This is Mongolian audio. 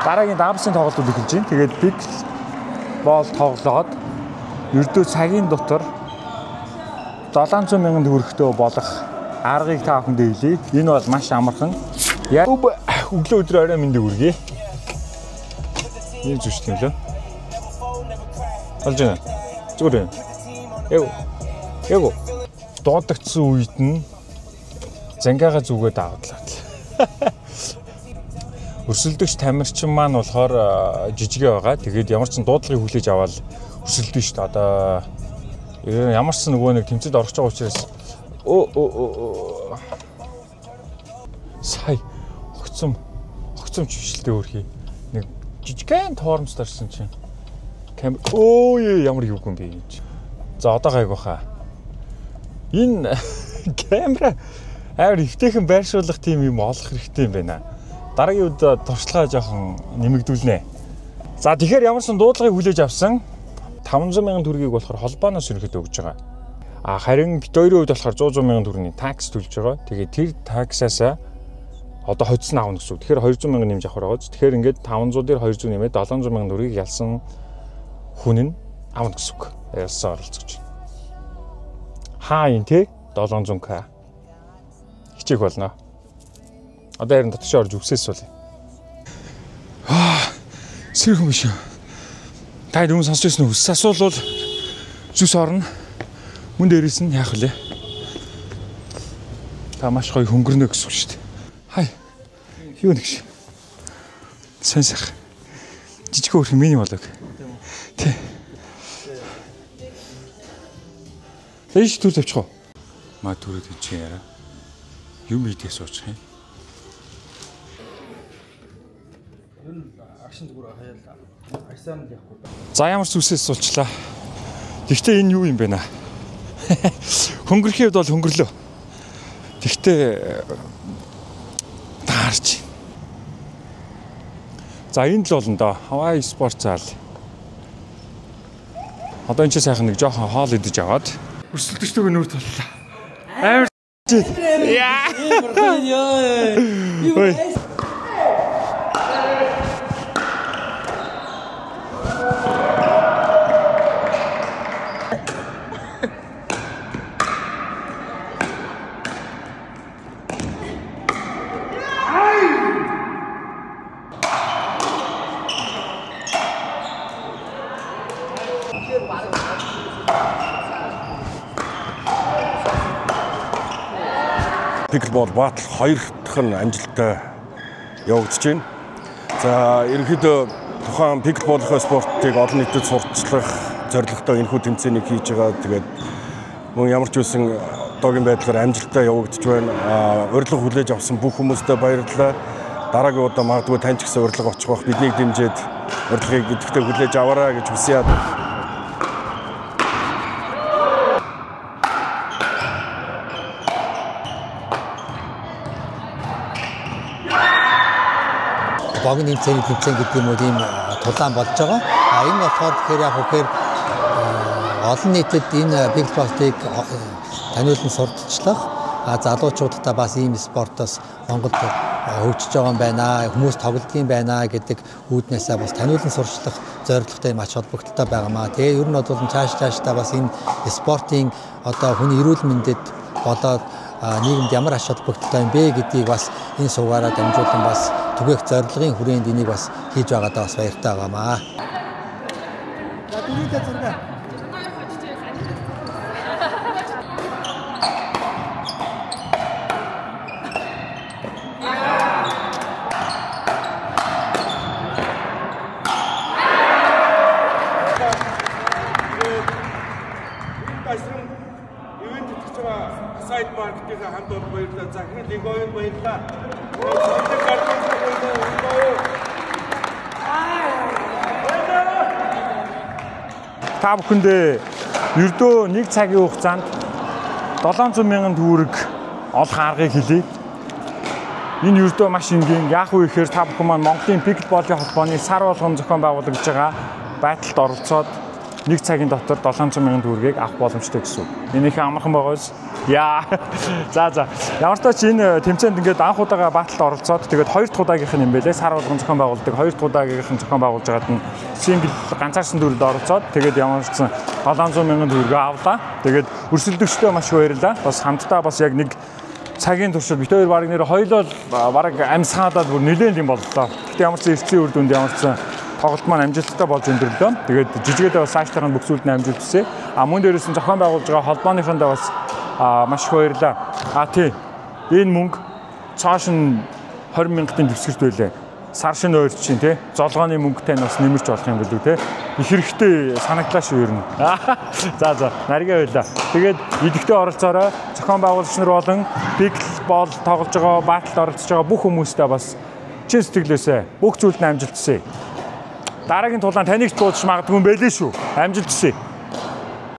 Дараагийн даблсын тоглолтууд эхэлж байна. Тэгээд пиклбол тоглоод ердөө цагийн дотор 700 мянган төгрөгтэй болох аргыг та бүхэндээ хэлье. Энэ бол маш амархан. Өглөө өдрөө орой мэндийг хүргэе. Ийм зүгт нөлөө. Болж байна. Зүгээр. Яго. Дуудагдсан үед нь зангиага зүгээд даваадлаа. Өрсөлдөгч тамирчин маань болохоор жижигэ байгаа. Тэгээд ямар ч дуудлагыг хүлээж аваад өрсөлдөн шүү дээ. Одоо ямар ч нөгөө нэг тэмцээд орох гэж байгаа учраас сая огцом чившилтэй өрхий. Нэг жижигхэн тоормс дарсан чинь камер ямар юугүй юм бэ гэж. За одоо гайг баха. Энэ камера авир ихтэйхэн байршуулах тийм юм олох хэрэгтэй юм байна. Дараагийн үед туршлагаа жоохон нэмэгдүүлнэ. За тэгэхээр ямар ч дуудлагыг хүлээж авсан 500 мянган төгрөгийг болохоор холбооноос өргөд өгж байгаа. Харин бит хоёрын үед болохоор 100 мянган төгрөгийн такс төлж байгаа. Тэгээд тэр таксаасаа одоо хоцсон аавна гэсэн үг. Тэгэхээр 200 мянган нэмж авах байгаа. Тэгэхээр ингээд 500 дээр 200 нэмээд 700 мянган төгрөгийг ялсан хүн нь аавна гэсэн үг. Ялсан оролцож байна. Хаа юм те 700к. Хичээх болно. Одоо харин дотор орж үсээс бол. Сэрхэн биш үү? Та дөрөв сонсож байсан үс асуулвал зүс орно. Мөн дээрээс нь яах вэ? Та маш гоё хөнгөрнө гэсэн үг шүү дээ. Хай. Юу нэгш. Сэнсэх. Жижиг хөрх миний болог. Тий. Эйш түр тавьчих уу? Маа түрээд чи яараа. Юм ийдээ суучих юм. Агшин зүгээр хаяалаа. Агсаан л явахгүй. За ямар ч үсээс суулчлаа. Гэхдээ энэ юу юм бэ наа? Хөнгөрхийн хувьд бол хөнгөрлөө. Гэхдээ таарч. За энэ л болно доо. Hawaii спорт зал. Одоо энэ ч сайхан нэг жоохон хоол идэж аваад өрсөлдөгчтэйг нүүр толлоо. Амар яа. Пиклбол батл 2 дахь нь амжилттай явагдаж байна. За ерөнхийдөө тухайн пиклболын спортыг олон нийтэд сурталчлах зорилготой энэхүү тэмцээнийг хийж байгаа. Тэгээд мөн ямар ч үсэн одоогийн байдлаар амжилттай явагдаж байна. Урилга хүлээж авсан бүх хүмүүстээ баярлалаа. Дараагийн удаа магадгүй тань ч гэсэн урилга очих бах биднийг дэмжиж урилгыг идэвхтэй хүлээж аваарай гэж хүсье. Богино тэмцээний тэмцээн гэдэг юм уу ийм тулаан болж байгаа. Энэ болохоор тэгэхээр яг үхээр олон нийтэд энэ пиклболыг таниулан сурталчлах залуучуудаа бас ийм спортоос Монголд хөгжиж байгаа юм байна. Хүмүүс тоглодгийн байна гэдэг үүднээсээ бас таниулан сурчлах зорилготой маш холбогдолтой байгаамаа. Тэгээ ер нь бол цаашдаа бас энэ спортын одоо хүний эрүүл мэндэд болоод нийгэмд ямар ач холбогдолтой юм бэ гэдгийг бас энэ суугаараа дамжуулан бас түгээх зорилгын хүрээнд энийг бас хийж байгаадаа бас баяртай байгаамаа. За дөрөвдөө зураг. Сайд маркетинг хамт олон баярлалаа. Захирал Лиговын баярлалаа. Та бүхэндээ ердөө 1 цагийн хугацаанд 700 мянган төгрөг олох аргыг хэлье. Энэ ердөө маш энгийн. Яах вэ гэхээр та бүхэн маань Монголын пиклболын холбооны сар болгон зохион байгуулагдж байгаа байталд оролцоод 1 цагийн дотор 700,000 төгрөгийг авах боломжтой гэсэн үг. Энэ их амархан байгаа биз? Яа. За. Ямар ч тач энэ тэмцээнд ингээд анх удаага баталд оролцоод тэгээд 2 дахь удаагийнх нь юм байлээ. Сар болгон зохион байгуулдаг 2 дахь удаагийнх нь зохион байгуулж байгаад нь сингл ганцаарсан дүрд оролцоод тэгээд ямар ч 700,000 төгрөг авлаа. Тэгээд өрсөлдөгчдөө маш их баярлалаа. Бас хамтдаа бас яг нэг цагийн туршид бид хоёр баг нэр хоёулаа баг амьсгаадаад бүр нэлээд юм боллоо. Гэхдээ ямар ч эрсдлийн үр дүнд ямар ч тоглолт маань амжилттай болж өндөрлөө. Тэгээд жижигэдээ бас цаашдаа бүхсүүлд нь амжилт хүсье. Мөн дээрээс нь зохион байгуулж байгаа холбооныхондоо бас маш их баярлалаа. Тийм. Энэ мөнгө цааш нь 20,000-ын дэвсгэрт байлээ. Сар шинэ ойрч чинь тий. Золгооны мөнгөтэй нь бас нэмэрч болох юм билүү тий. Их хэрэгтэй санагдлаа шүү ер нь. За нарийн байлаа. Тэгээд идэвхтэй оролцоорой. Зохион байгуулагч нар болон пиклбол тоглож байгаа, баталд оролцож байгаа бүх хүмүүстээ бас чин сэтгэлээсээ бүх зүйлд нь амжилт хүсье. Дараагийн тулаан таныг ч буудаж магадгүй юм байлээ шүү. Амжилт хүсье.